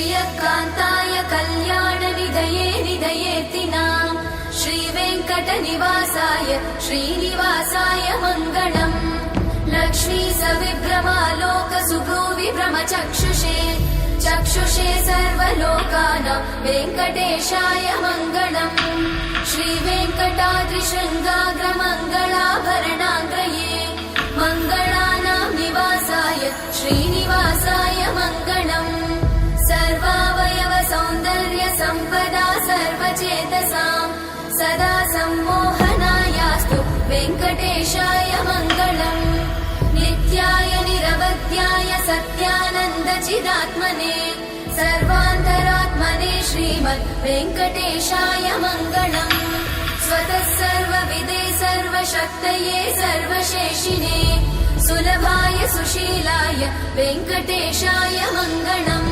श्रियकान्ताय कल्याणनिधये निधयेतिनाम् श्रीवेङ्कटनिवासाय श्रीनिवासाय मङ्गलम् लक्ष्मी सविभ्रमालोक सुभ्रूविभ्रमचक्षुषे चक्षुषे सर्वलोकानां वेङ्कटेशाय मङ्गलम् श्रीवेङ्कटाद्रिशृङ्गाग्रमङ्गलाभरणाङ्गये मङ्गलानां निवासाय श्रीनिवासाय मङ्गलम् सर्वावयव सौन्दर्य सम्पदा सर्वचेतसां सदा सम्मोहनायास्तु वेङ्कटेशाय मङ्गलम् नित्याय निरवध्याय सत्यानन्दचिदात्मने सर्वान्तरात्मने श्रीमद् वेङ्कटेशाय मङ्गलम् स्वतः सर्वविदे सर्वशक्तये सर्वशेषिने सुलभाय सुशीलाय वेङ्कटेशाय मङ्गलम्।